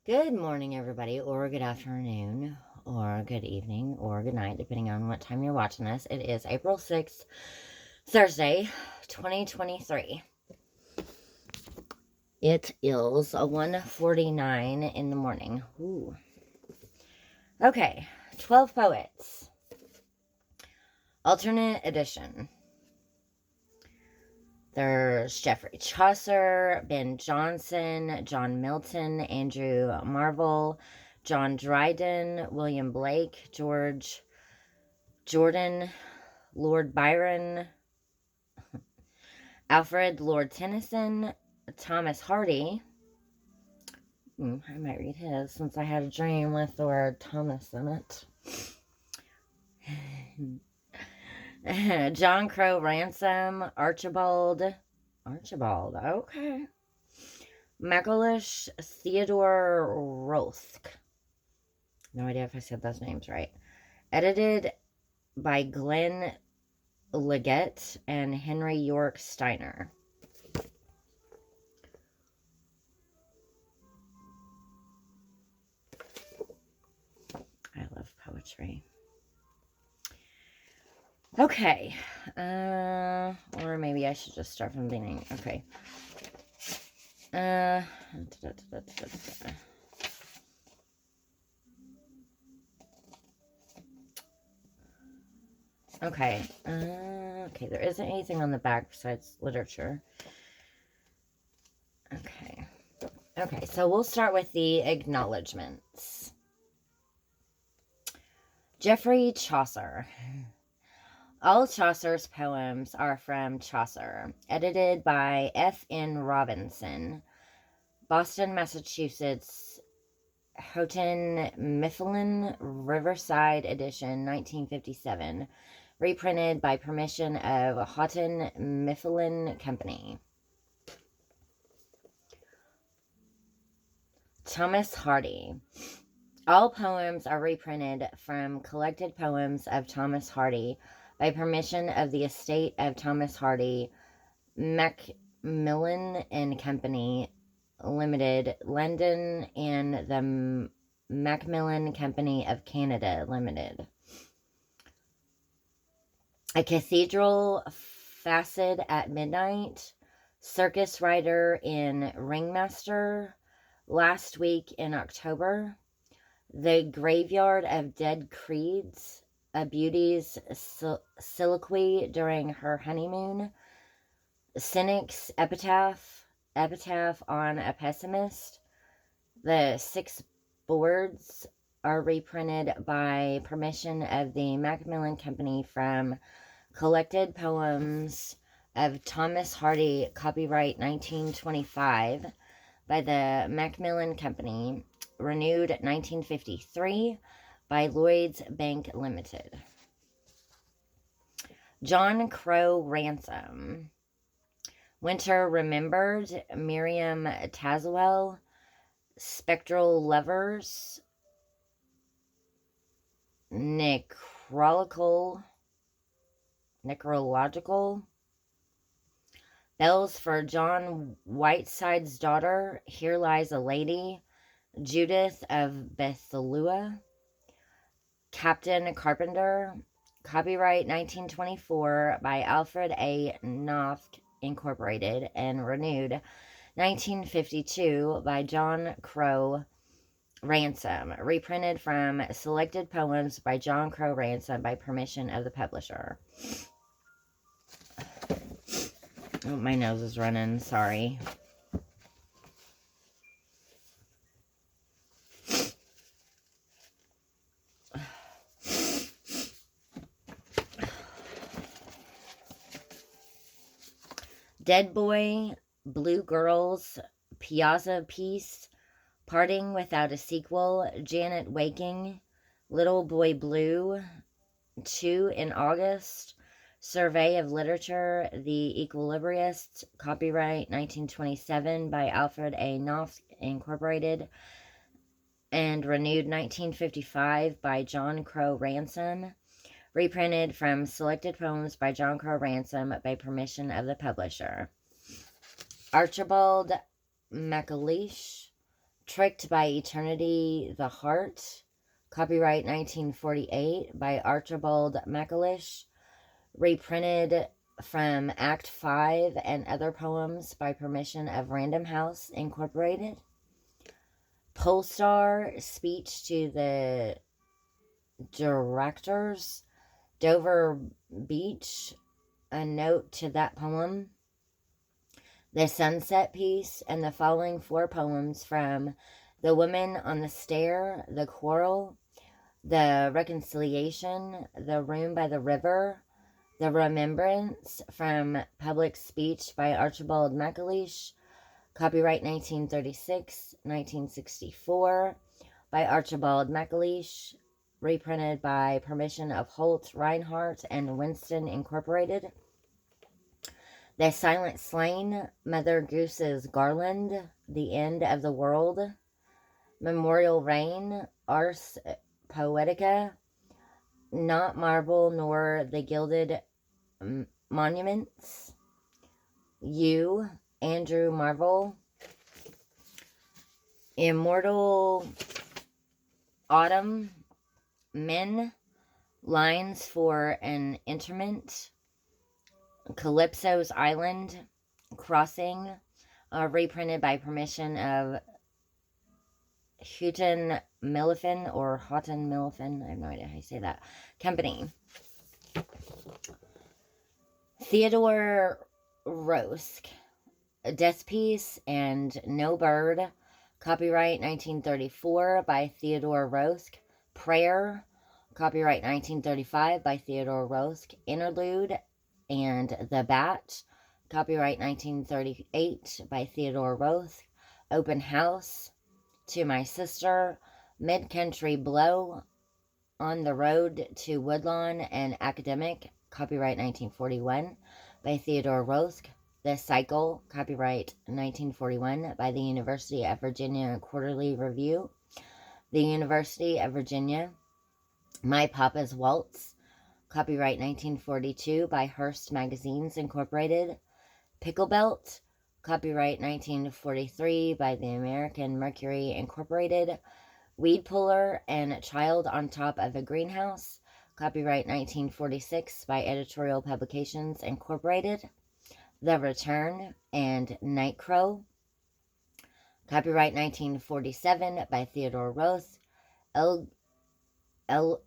Good morning, everybody, or good afternoon, or good evening, or good night, depending on what time you're watching this. It is April 6th, Thursday, 2023. It is 1:49 in the morning. Ooh. Okay, 12 poets. Alternate edition. There's Geoffrey Chaucer, Ben Jonson, John Milton, Andrew Marvell, John Dryden, William Blake, George Jordan, Lord Byron, Alfred Lord Tennyson, Thomas Hardy. I might read his since I had a dream with the word Thomas in it. John Crow Ransom, Archibald, okay. Macleish Theodore Rothk. No idea if I said those names right. Edited by Glenn Leggett and Henry York Steiner. I love poetry. Okay. Or maybe I should just start from the beginning. Okay. Okay. Okay, there isn't anything on the back besides literature. Okay. Okay, so we'll start with the acknowledgements. Geoffrey Chaucer. All Chaucer's poems are from Chaucer, edited by F.N. Robinson, Boston, Massachusetts, Houghton Mifflin, Riverside edition, 1957, reprinted by permission of Houghton Mifflin Company. Thomas Hardy. All poems are reprinted from collected poems of Thomas Hardy by permission of the estate of Thomas Hardy, Macmillan and Company Limited, London, and the Macmillan Company of Canada Limited. A Cathedral Facet at Midnight, Circus Rider in Ringmaster, Last Week in October, The Graveyard of Dead Creeds, A Beauty's Soliloquy During Her Honeymoon, Cynic's Epitaph on a Pessimist. The 6 boards are reprinted by permission of the Macmillan Company from Collected Poems of Thomas Hardy, copyright 1925, by the Macmillan Company, renewed 1953, by Lloyd's Bank Limited. John Crow Ransom. Winter Remembered, Miriam Tazewell, Spectral Lovers, Necrological, Bells for John Whiteside's Daughter, Here Lies a Lady, Judith of Bethelua, Captain Carpenter, copyright 1924 by Alfred A. Knopf Incorporated, and renewed 1952 by John Crow Ransom, reprinted from Selected Poems by John Crow Ransom by permission of the publisher. Oh, my nose is running, sorry. Dead Boy, Blue Girls, Piazza Peace, Parting Without a Sequel, Janet Waking, Little Boy Blue, 2 in August, Survey of Literature, The Equilibrists, copyright 1927 by Alfred A. Knopf Incorporated, and renewed 1955 by John Crow Ransom, reprinted from Selected Poems by John Crow Ransom by permission of the publisher. Archibald Macleish, Tricked by Eternity, The Heart. Copyright 1948 by Archibald MacLeish. Reprinted from Act 5 and other poems by permission of Random House Incorporated. Polestar, speech to the directors. Dover Beach, a note to that poem. The Sunset Piece, and the following 4 poems from The Woman on the Stair, The Quarrel, The Reconciliation, The Room by the River, The Remembrance, from Public Speech by Archibald MacLeish, copyright 1936, 1964, by Archibald MacLeish, reprinted by permission of Holt, Reinhardt, and Winston Incorporated. The Silent Slain, Mother Goose's Garland, The End of the World, Memorial Rain, Ars Poetica, Not Marble Nor the Gilded Monuments, You, Andrew Marvell, Immortal Autumn, Men, Lines for an Interment, Calypso's Island, Crossing, reprinted by permission of Houghton Mifflin, or Houghton Mifflin, I have no idea how you say that, company. Theodore Rosk, Death Piece and No Bird, copyright 1934 by Theodore Rosk. Prayer, copyright 1935 by Theodore Rosk. Interlude and The Bat, copyright 1938 by Theodore Rosk. Open House, To My Sister, Mid-Country Blow, On the Road to Woodlawn and Academic, copyright 1941 by Theodore Rosk. The Cycle, copyright 1941 by the University of Virginia Quarterly Review. The University of Virginia. My Papa's Waltz, copyright 1942 by Hearst Magazines Incorporated. Pickle Belt, copyright 1943 by the American Mercury Incorporated. Weed Puller and Child on Top of a Greenhouse, copyright 1946 by Editorial Publications Incorporated. The Return and Night Crow, copyright 1947 by Theodore Rosk.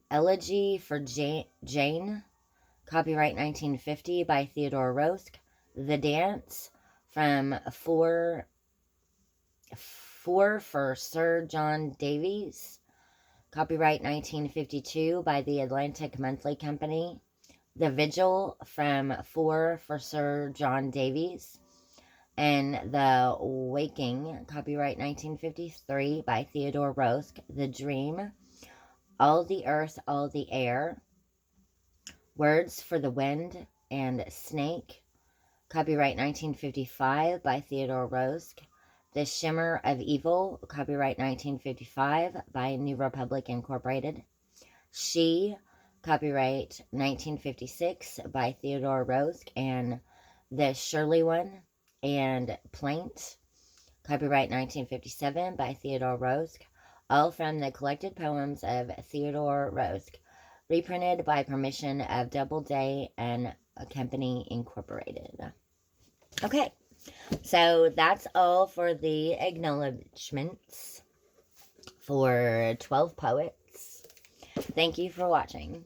Elegy for Jane, copyright 1950 by Theodore Rosk. The Dance, from Four for Sir John Davies, copyright 1952 by the Atlantic Monthly Company. The Vigil, from For for Sir John Davies. And The Waking, copyright 1953 by Theodore Rosk. The Dream, All the Earth, All the Air, Words for the Wind and Snake, copyright 1955 by Theodore Rosk. The Shimmer of Evil, copyright 1955 by New Republic Incorporated. She, copyright 1956 by Theodore Rosk and The Shirley One. And Plaint, copyright 1957 by Theodore Rosk, all from the collected poems of Theodore Rosk, reprinted by permission of Doubleday and Company Incorporated. Okay, so that's all for the acknowledgements for 12 poets. Thank you for watching.